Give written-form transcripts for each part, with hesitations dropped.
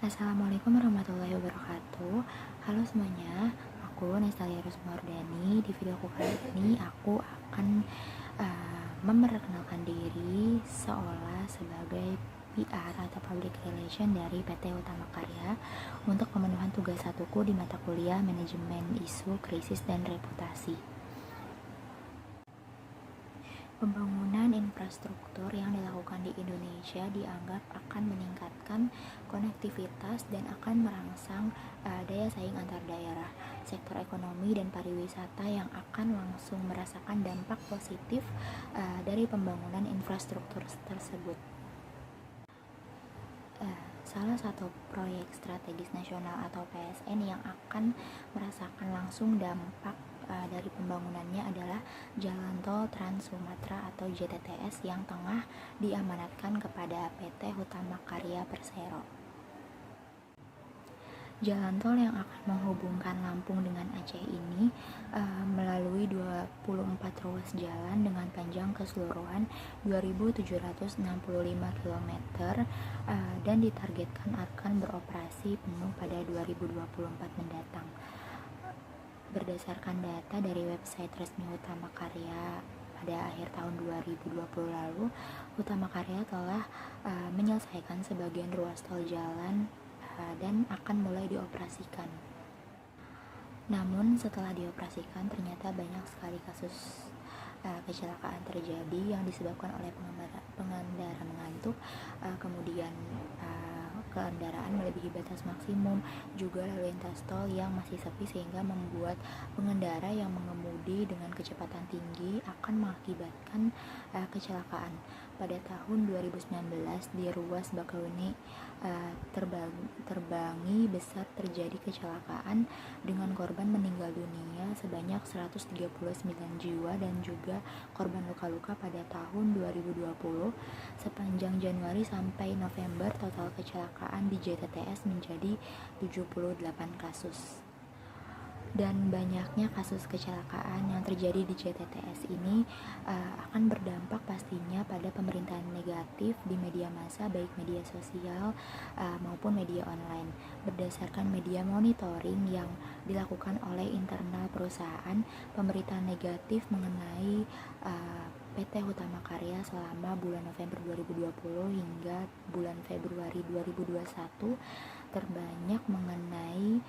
Assalamualaikum warahmatullahi wabarakatuh. Halo semuanya, aku Nestalia Rusmardani. Di videoku kali ini aku akan memperkenalkan diri seolah sebagai PR atau Public Relation dari PT Utama Karya untuk pemenuhan tugas satuku di mata kuliah Manajemen Isu, Krisis, dan Reputasi. Pembangunan infrastruktur yang dilakukan di Indonesia dianggap akan meningkatkan konektivitas dan akan merangsang daya saing antar daerah, sektor ekonomi dan pariwisata yang akan langsung merasakan dampak positif dari pembangunan infrastruktur tersebut. Salah satu proyek strategis nasional atau PSN yang akan merasakan langsung dampak dari pembangunannya adalah Jalan Tol Trans Sumatera atau JTTS yang tengah diamanatkan kepada PT Hutama Karya Persero. Jalan tol yang akan menghubungkan Lampung dengan Aceh ini melalui 24 ruas jalan dengan panjang keseluruhan 2.765 km dan ditargetkan akan beroperasi penuh pada 2024 mendatang. Berdasarkan data dari website resmi Hutama Karya pada akhir tahun 2020 lalu, Hutama Karya telah menyelesaikan sebagian ruas tol jalan dan akan mulai dioperasikan. Namun setelah dioperasikan ternyata banyak sekali kasus kecelakaan terjadi yang disebabkan oleh pengendara mengantuk, kemudian kendaraan melebihi batas maksimum, juga lalu lintas tol yang masih sepi sehingga membuat pengendara yang mengemudi dengan kecepatan tinggi akan mengakibatkan kecelakaan. Pada tahun 2019 di ruas Bakahuni Terbangi besar terjadi kecelakaan dengan korban meninggal dunia sebanyak 139 jiwa dan juga korban luka-luka pada tahun 2020. Sepanjang Januari sampai November total kecelakaan di JTTS menjadi 78 kasus. Dan banyaknya kasus kecelakaan yang terjadi di JTTS ini akan berdampak pastinya pada pemerintahan negatif di media massa, baik media sosial maupun media online. Berdasarkan media monitoring yang dilakukan oleh internal perusahaan, pemberitaan negatif mengenai PT Hutama Karya selama bulan November 2020 hingga bulan Februari 2021 terbanyak mengenai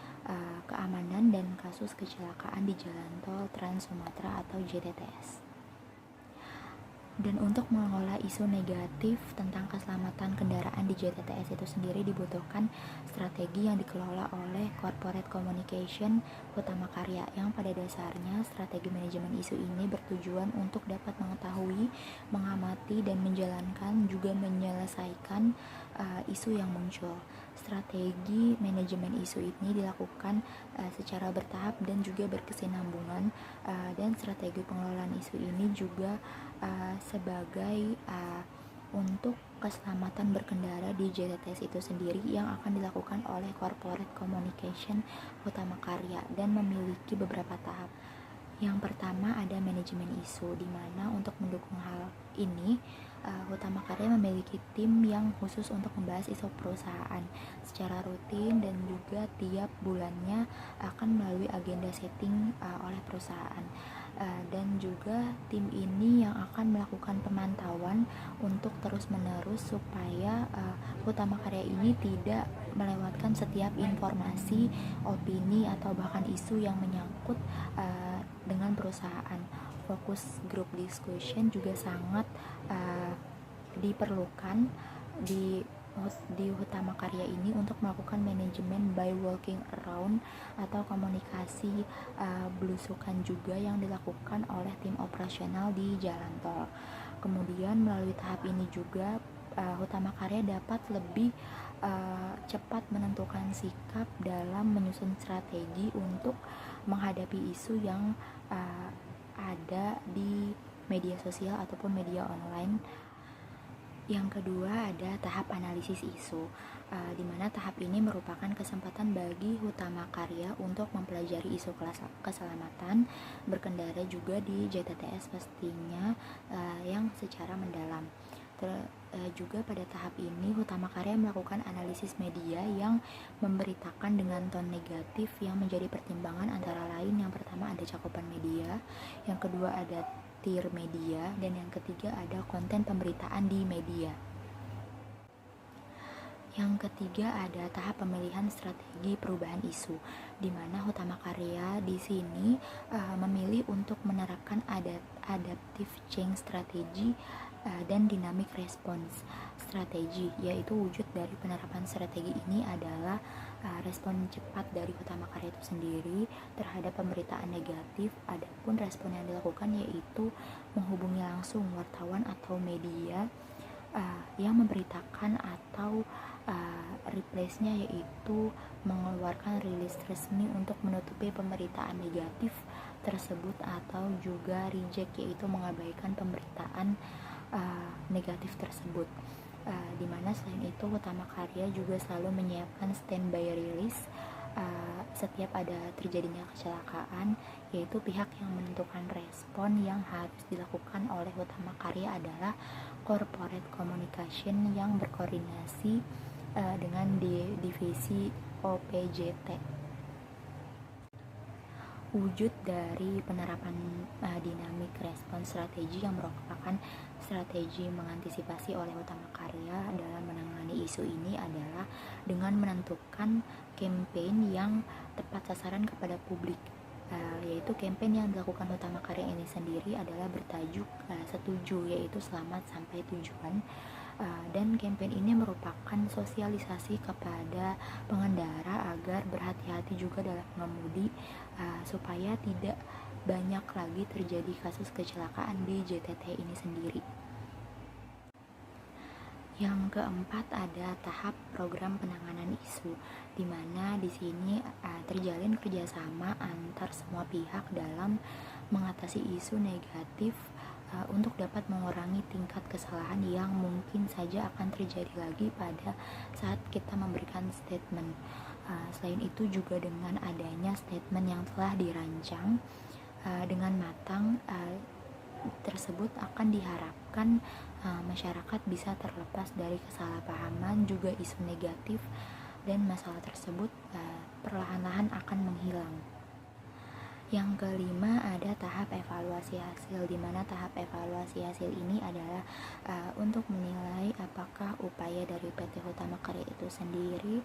keamanan dan kasus kecelakaan di Jalan Tol Trans Sumatera atau JTTS. Dan untuk mengelola isu negatif tentang keselamatan kendaraan di JTTS itu sendiri dibutuhkan strategi yang dikelola oleh Corporate Communication Hutama Karya, yang pada dasarnya strategi manajemen isu ini bertujuan untuk dapat mengetahui, mengamati, dan menjalankan juga menyelesaikan isu yang muncul. Strategi manajemen isu ini dilakukan secara bertahap dan juga berkesinambungan, dan strategi pengelolaan isu ini juga sebagai untuk keselamatan berkendara di JTTS itu sendiri yang akan dilakukan oleh Corporate Communication Hutama Karya dan memiliki beberapa tahap. Yang pertama ada manajemen isu, di mana untuk mendukung hal ini Hutama Karya memiliki tim yang khusus untuk membahas isu perusahaan secara rutin dan juga tiap bulannya akan melalui agenda setting oleh perusahaan. Dan juga tim ini yang akan melakukan pemantauan untuk terus-menerus supaya Hutama Karya ini tidak melewatkan setiap informasi, opini, atau bahkan isu yang menyangkut dengan perusahaan. Fokus group discussion juga sangat diperlukan di Hutama Karya ini untuk melakukan manajemen by walking around atau komunikasi belusukan juga yang dilakukan oleh tim operasional di jalan tol. Kemudian melalui tahap ini juga Hutama Karya dapat lebih cepat menentukan sikap dalam menyusun strategi untuk menghadapi isu yang ada di media sosial ataupun media online. Yang kedua ada tahap analisis isu, di mana tahap ini merupakan kesempatan bagi Hutama Karya untuk mempelajari isu keselamatan berkendara juga di JTTS pastinya yang secara mendalam. Juga pada tahap ini Hutama Karya melakukan analisis media yang memberitakan dengan ton negatif yang menjadi pertimbangan antara lain yang pertama ada cakupan media, yang kedua ada tier media, dan yang ketiga ada konten pemberitaan di media. Yang ketiga ada tahap pemilihan strategi perubahan isu, di mana Hutama Karya di sini memilih untuk menerapkan adaptive change strategy dan dynamic response strategi, yaitu wujud dari penerapan strategi ini adalah respon cepat dari Hutama Karya itu sendiri terhadap pemberitaan negatif. Adapun respon yang dilakukan yaitu menghubungi langsung wartawan atau media yang memberitakan atau replace-nya yaitu mengeluarkan rilis resmi untuk menutupi pemberitaan negatif tersebut, atau juga reject yaitu mengabaikan pemberitaan negatif tersebut. Dimana selain itu Hutama Karya juga selalu menyiapkan standby release setiap ada terjadinya kecelakaan, yaitu pihak yang menentukan respon yang harus dilakukan oleh Hutama Karya adalah corporate communication yang berkoordinasi dengan divisi OPJT. Wujud dari penerapan dynamic response strategi yang merupakan strategi mengantisipasi oleh Hutama Karya dalam menangani isu ini adalah dengan menentukan campaign yang tepat sasaran kepada publik, yaitu campaign yang dilakukan Hutama Karya ini sendiri adalah bertajuk Setuju, yaitu selamat sampai tujuan. Dan campaign ini merupakan sosialisasi kepada pengendara agar berhati-hati juga dalam mengemudi, supaya tidak banyak lagi terjadi kasus kecelakaan di JTT ini sendiri. Yang keempat ada tahap program penanganan isu, di mana di sini terjalin kerjasama antar semua pihak dalam mengatasi isu negatif untuk dapat mengurangi tingkat kesalahan yang mungkin saja akan terjadi lagi pada saat kita memberikan statement. Selain itu juga dengan adanya statement yang telah dirancang dengan matang tersebut akan diharapkan masyarakat bisa terlepas dari kesalahpahaman juga isu negatif, dan masalah tersebut perlahan-lahan akan menghilang. Yang kelima ada tahap evaluasi hasil, di mana tahap evaluasi hasil ini adalah untuk menilai apakah upaya dari PT Hutama Karya itu sendiri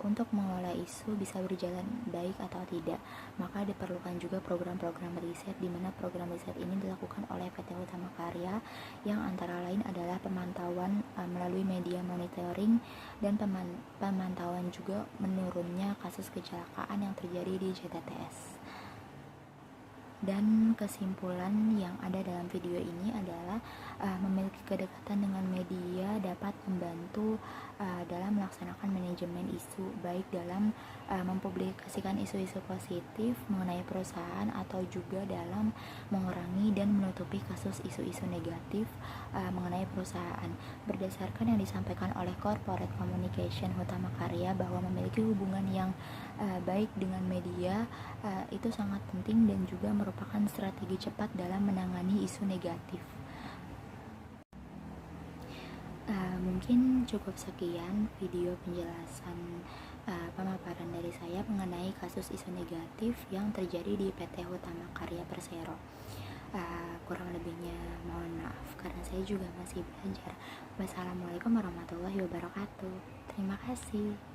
untuk mengelola isu bisa berjalan baik atau tidak. Maka diperlukan juga program-program riset, di mana program riset ini dilakukan oleh PT Hutama Karya yang antara lain adalah pemantauan melalui media monitoring dan pemantauan juga menurunnya kasus kecelakaan yang terjadi di JTTS. Dan kesimpulan yang ada dalam video ini adalah memiliki kedekatan dengan media dapat membantu dalam melaksanakan manajemen isu, baik dalam mempublikasikan isu-isu positif mengenai perusahaan atau juga dalam mengurangi dan menutupi kasus isu-isu negatif mengenai perusahaan. Berdasarkan yang disampaikan oleh Corporate Communication Hutama Karya bahwa memiliki hubungan yang baik dengan media itu sangat penting dan juga merupakan strategi cepat dalam menangani isu negatif. Mungkin cukup sekian video penjelasan pemaparan dari saya mengenai kasus isu negatif yang terjadi di PT Hutama Karya Persero. Kurang lebihnya mohon maaf karena saya juga masih belajar. Wassalamualaikum warahmatullahi wabarakatuh. Terima kasih.